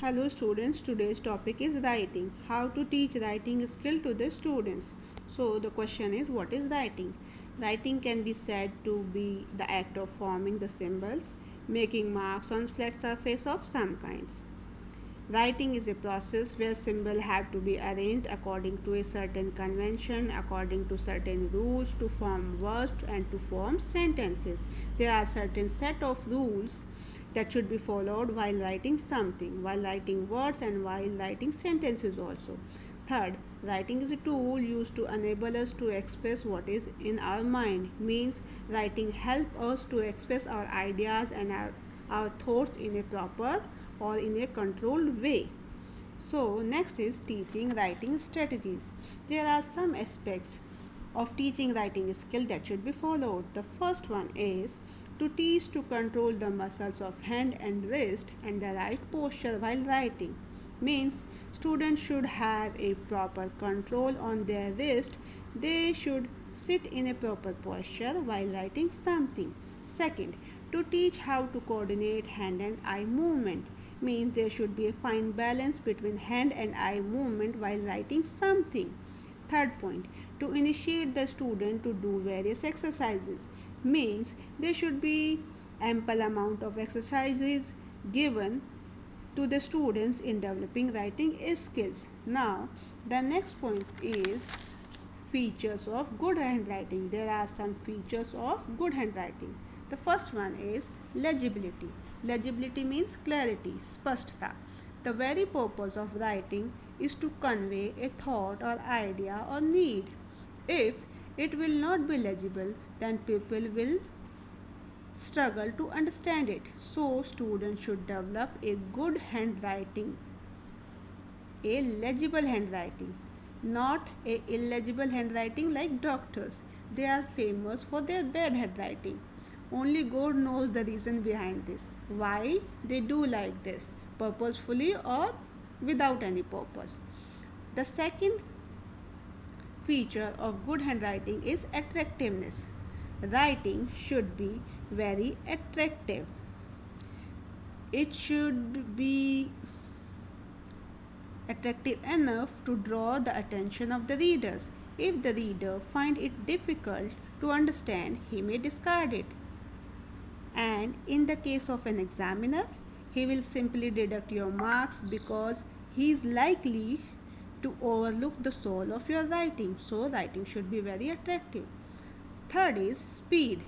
Hello students, today's topic is writing. How to teach writing skill to the students. So the question is, what is writing? Writing can be said to be the act of forming the symbols, making marks on flat surface of some kinds. Writing is a process where symbols have to be arranged according to a certain convention, according to certain rules to form words and to form sentences. There are certain set of rules that should be followed while writing something, while writing words and while writing sentences also. Third, writing is a tool used to enable us to express what is in our mind. Means writing help us to express our ideas and our thoughts in a proper or in a controlled way. So, next is teaching writing strategies. There are some aspects of teaching writing skill that should be followed. The first one is to teach to control the muscles of hand and wrist and the right posture while writing. Means students should have a proper control on their wrist. They should sit in a proper posture while writing something. Second, to teach how to coordinate hand and eye movement. Means there should be a fine balance between hand and eye movement while writing something. Third point, to initiate the student to do various exercises. Means there should be ample amount of exercises given to the students in developing writing skills. Now, the next point is features of good handwriting. There are some features of good handwriting. The first one is legibility. Legibility means clarity, spashtata. The very purpose of writing is to convey a thought or idea or need. If it will not be legible, then people will struggle to understand it. So, students should develop a good handwriting, a legible handwriting, not a illegible handwriting like doctors. They are famous for their bad handwriting. Only God knows the reason behind this. Why they do like this, purposefully or without any purpose. The second feature of good handwriting is attractiveness. Writing should be very attractive. It should be attractive enough to draw the attention of the readers. If the reader find it difficult to understand, he may discard it. And in the case of an examiner, he will simply deduct your marks because he is likely to overlook the soul of your writing. So, writing should be very attractive. Third is speed.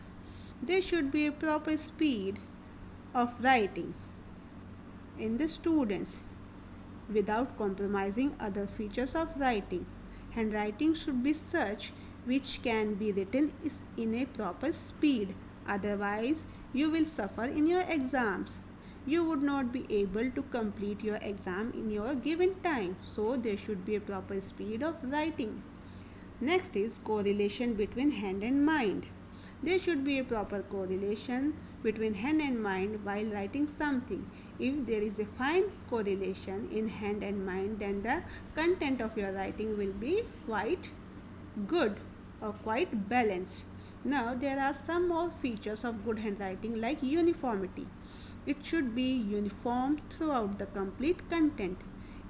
There should be a proper speed of writing in the students without compromising other features of writing. Handwriting should be such which can be written in a proper speed. Otherwise, you will suffer in your exams. You would not be able to complete your exam in your given time. So, there should be a proper speed of writing. Next is correlation between hand and mind. There should be a proper correlation between hand and mind while writing something. If there is a fine correlation in hand and mind, then the content of your writing will be quite good or quite balanced. Now, there are some more features of good handwriting like uniformity. It should be uniform throughout the complete content.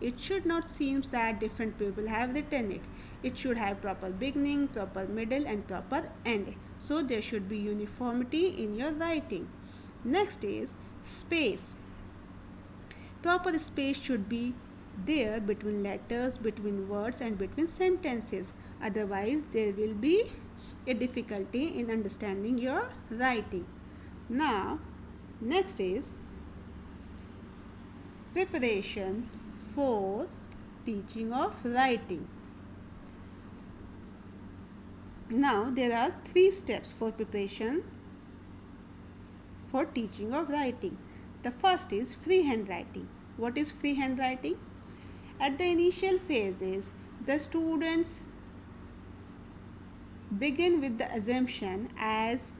It should not seem that different people have written it. It should have proper beginning, proper middle, and proper end. So there should be uniformity in your writing. Next is space. Proper space should be there between letters, between words, and between sentences. Otherwise, there will be a difficulty in understanding your writing. Now, next is preparation for teaching of writing. Now, there are 3 steps for preparation for teaching of writing. The first is freehand writing. What is freehand writing? At the initial phases, the students begin with the assumption as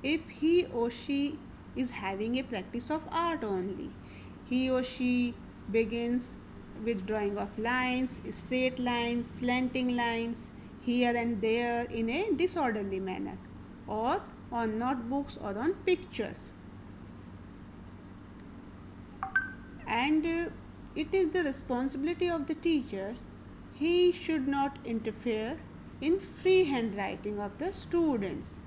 if he or she is having a practice of art only. He or she begins with drawing of lines, straight lines, slanting lines, here and there in a disorderly manner, or on notebooks or on pictures. And It is the responsibility of the teacher. He should not interfere in free handwriting of the students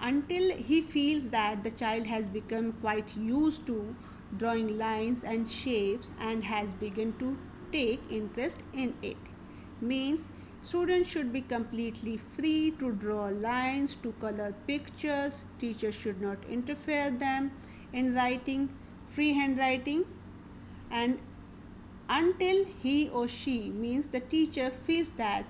until he feels that the child has become quite used to drawing lines and shapes and has begun to take interest in it. Means students should be completely free to draw lines, to color pictures. Teachers should not interfere them in writing, free handwriting, and until he or she means the teacher feels that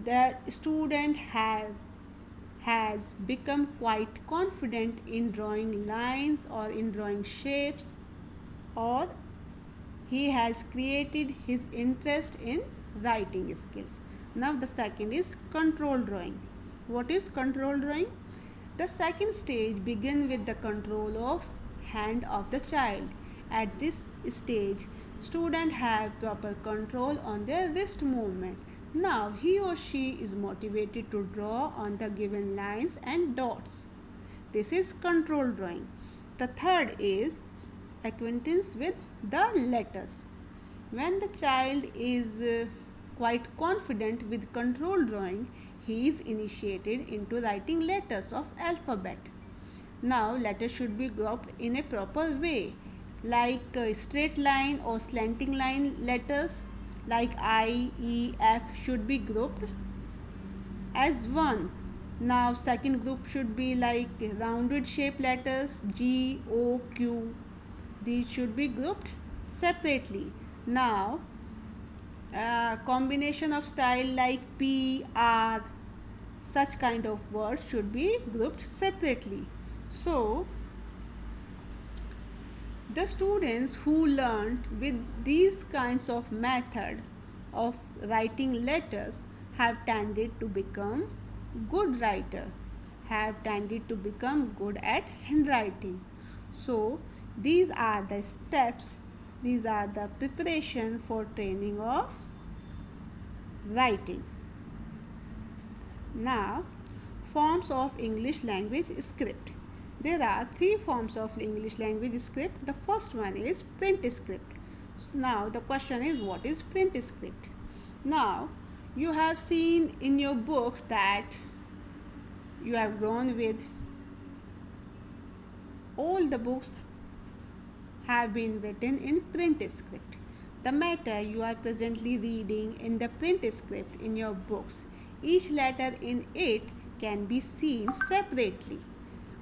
the student has become quite confident in drawing lines or in drawing shapes, or he has created his interest in writing skills. Now the second is control drawing. What is control drawing? The second stage begins with the control of hand of the child. At this stage, students have proper control on their wrist movement. Now he or she is motivated to draw on the given lines and dots. This is control drawing. The third is acquaintance with the letters. When the child is quite confident with control drawing, he is initiated into writing letters of alphabet. Now letters should be grouped in a proper way, like straight line or slanting line letters like I, E, F should be grouped as one. Now second group should be like rounded shape letters G, O, Q. These should be grouped separately. Now combination of style like P, R, such kind of words should be grouped separately. So the students who learned with these kinds of method of writing letters have tended to become good writer, have tended to become good at handwriting. So these are the steps, these are the preparation for training of writing. Now, forms of English language script. There are three forms of English language script. The first one is print script. Now the question is, what is print script? Now you have seen in your books that you have grown with, all the books have been written in print script. The matter you are presently reading in the print script in your books, each letter in it can be seen separately.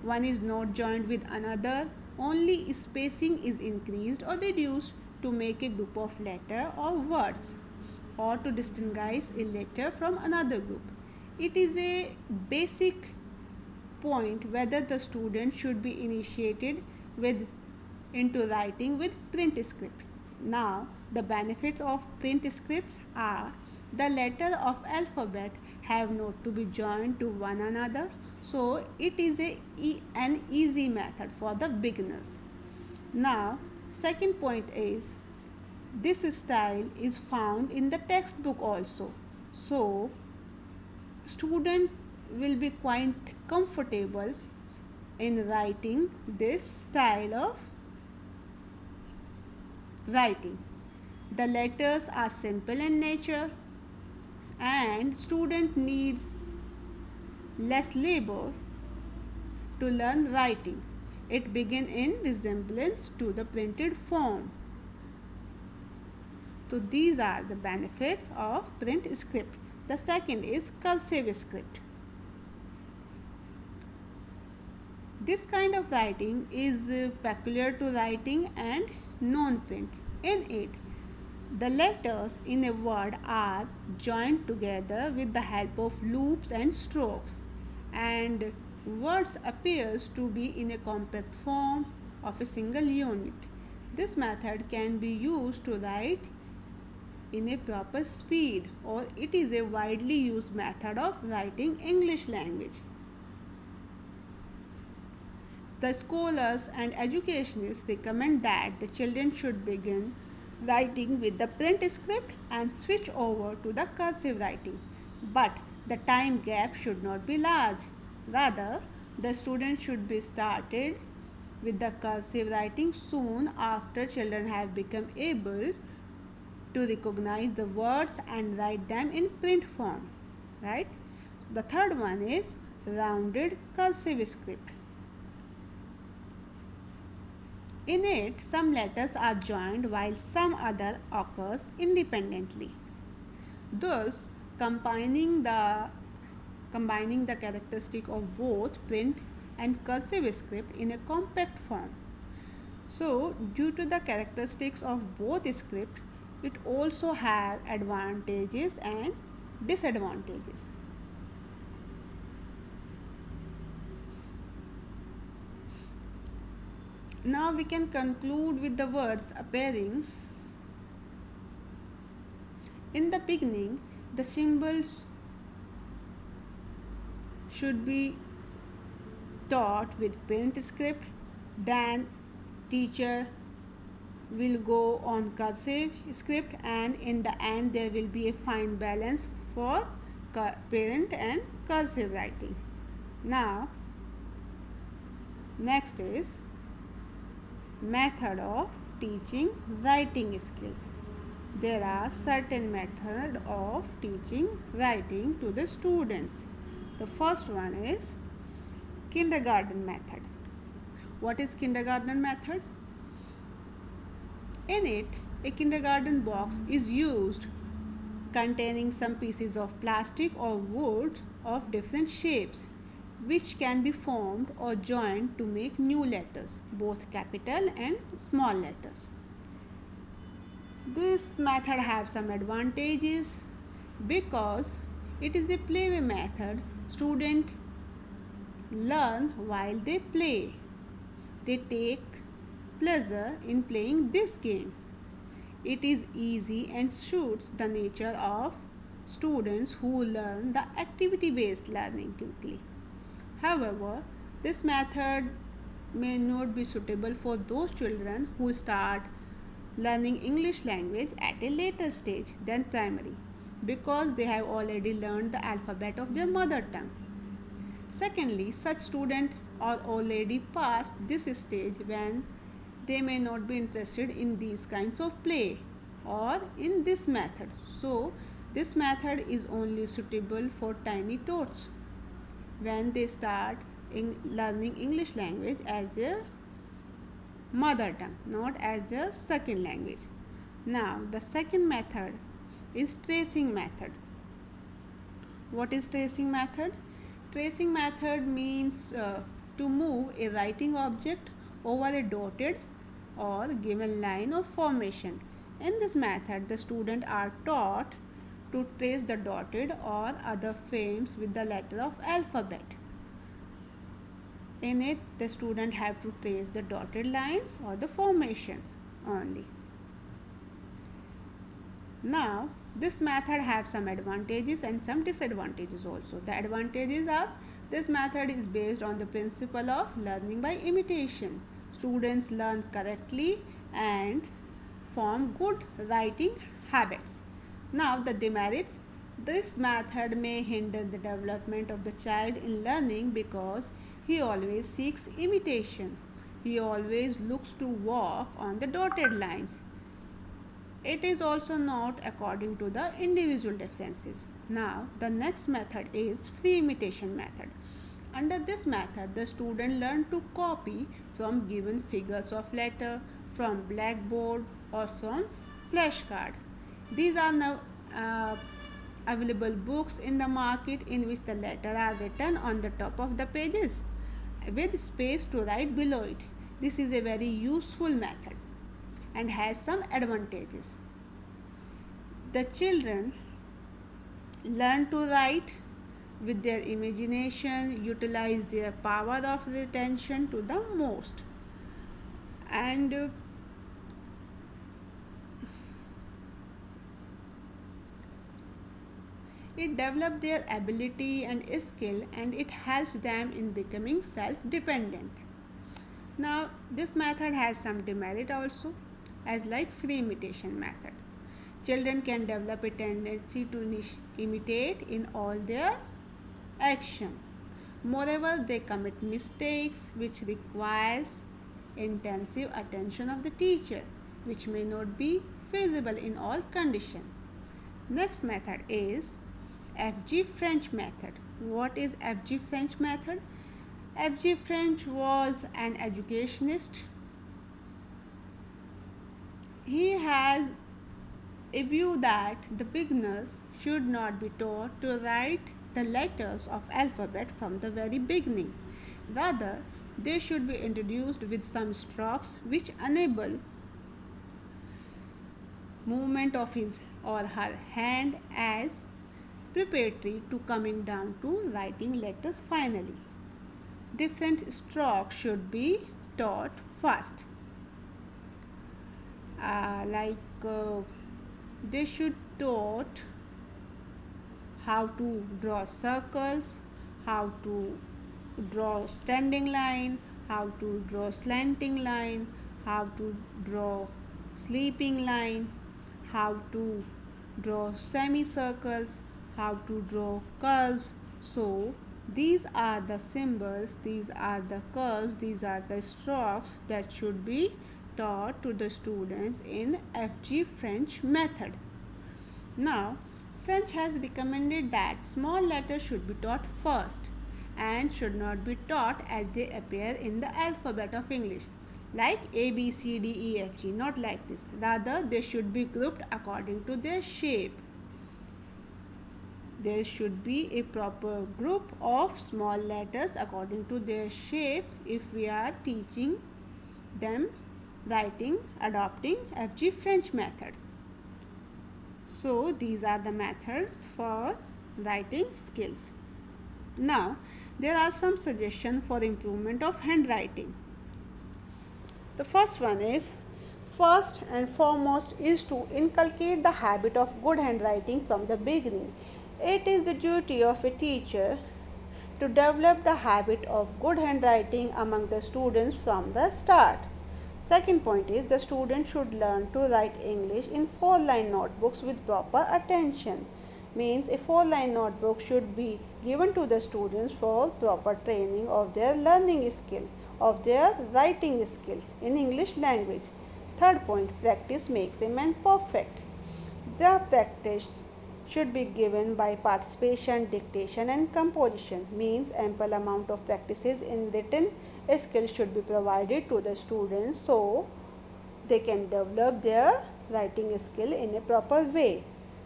One is not joined with another, only spacing is increased or reduced to make a group of letter or words, or to distinguish a letter from another group. It is a basic point whether the student should be initiated with into writing with print script. Now the benefits of print scripts are: the letter of alphabet have not to be joined to one another, so it is an easy method for the beginners. Now second point is, this style is found in the textbook also, so student will be quite comfortable in writing this style of writing. The letters are simple in nature and student needs less labor to learn writing. It begins in resemblance to the printed form. So these are the benefits of print script. The second is cursive script. This kind of writing is peculiar to writing and non-print. In it, the letters in a word are joined together with the help of loops and strokes, and words appears to be in a compact form of a single unit. This method can be used to write in a proper speed, or it is a widely used method of writing English language. The scholars and educationists recommend that the children should begin writing with the print script and switch over to the cursive writing. But the time gap should not be large. Rather, the student should be started with the cursive writing soon after children have become able to recognize the words and write them in print form, right? The third one is rounded cursive script. In it, some letters are joined while some other occurs independently. Thus, combining the characteristic of both print and cursive script in a compact form. So, due to the characteristics of both script, it also have advantages and disadvantages. Now we can conclude with the words appearing in the beginning. The symbols should be taught with print script, then teacher will go on cursive script, and in the end there will be a fine balance for parent and cursive writing. Now next is method of teaching writing skills. There are certain method of teaching writing to the students. The first one is kindergarten method. What is kindergarten method? In it, a kindergarten box is used containing some pieces of plastic or wood of different shapes, which can be formed or joined to make new letters, both capital and small letters. This method has some advantages because it is a playway method. Students learn while they play. They take pleasure in playing this game. It is easy and suits the nature of students who learn the activity based learning quickly. However, this method may not be suitable for those children who start learning English language at a later stage than primary because they have already learned the alphabet of their mother tongue. Secondly, such students are already past this stage when they may not be interested in these kinds of play or in this method. So, this method is only suitable for tiny tots when they start learning English language as their mother tongue, not as their second language. Now, the second method is tracing method. What is tracing method? Tracing method means to move a writing object over a dotted or given line of formation. In this method, the students are taught to trace the dotted or other frames with the letter of alphabet. In it, the student have to trace the dotted lines or the formations only. Now, this method has some advantages and some disadvantages also. The advantages are this method is based on the principle of learning by imitation. Students learn correctly and form good writing habits. Now, the demerits. This method may hinder the development of the child in learning because he always seeks imitation. He always looks to walk on the dotted lines. It is also not according to the individual differences. Now, the next method is free imitation method. Under this method, the student learn to copy from given figures of letter, from blackboard or from flashcard. These are now available books in the market in which the letters are written on the top of the pages with space to write below it. This is a very useful method and has some advantages. The children learn to write with their imagination, utilize their power of retention to the most, and it develops their ability and skill, and it helps them in becoming self-dependent. Now, this method has some demerit also, as like free imitation method. Children can develop a tendency to imitate in all their action. Moreover, they commit mistakes which requires intensive attention of the teacher, which may not be feasible in all conditions. Next method is FG French method. What is FG French method? FG French was an educationist. He has a view that the beginners should not be taught to write the letters of alphabet from the very beginning. Rather, they should be introduced with some strokes which enable movement of his or her hand as preparatory to coming down to writing letters finally. Different strokes should be taught first. They should taught how to draw circles, how to draw standing line, how to draw slanting line, how to draw sleeping line, how to draw semicircles, how to draw curves. So these are the symbols, these are the curves, these are the strokes that should be taught to the students in FG French method. Now, French has recommended that small letters should be taught first and should not be taught as they appear in the alphabet of English, like A, B, C, D, E, F, G, not like this. Rather, they should be grouped according to their shape. There should be a proper group of small letters according to their shape if we are teaching them writing adopting FG French method. So these are the methods for writing skills. Now there are some suggestions for improvement of handwriting. The first one is, first and foremost is to inculcate the habit of good handwriting from the beginning. It is the duty of a teacher to develop the habit of good handwriting among the students from the start. Second point is, the student should learn to write English in 4-line notebooks with proper attention. Means a 4-line notebook should be given to the students for proper training of their learning skill, of their writing skills in English language. Third point, practice makes a man perfect. The practice should be given by participation, dictation and composition. Means ample amount of practices in written skills should be provided to the students so they can develop their writing skill in a proper way.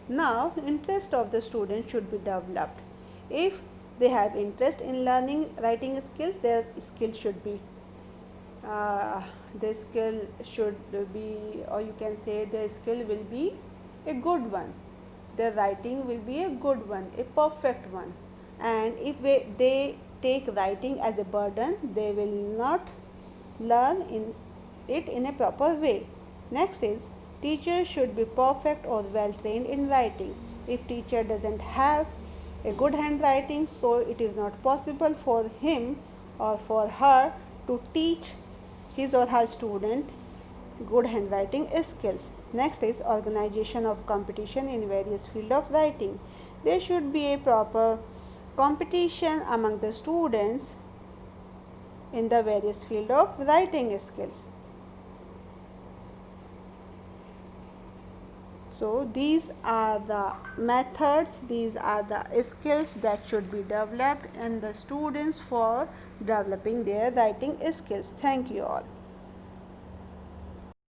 Now, interest of the student should be developed. If they have interest in learning writing skills, their skill should be or you can say their skill will be a good one. Their writing will be a good one, a perfect one. And if they take writing as a burden, they will not learn it in a proper way. Next is, teacher should be perfect or well trained in writing. If teacher doesn't have a good handwriting, so it is not possible for him or for her to teach his or her student good handwriting skills. Next is organization of competition in various fields of writing. There should be a proper competition among the students in the various fields of writing skills. So these are the methods, these are the skills that should be developed in the students for developing their writing skills. Thank you all.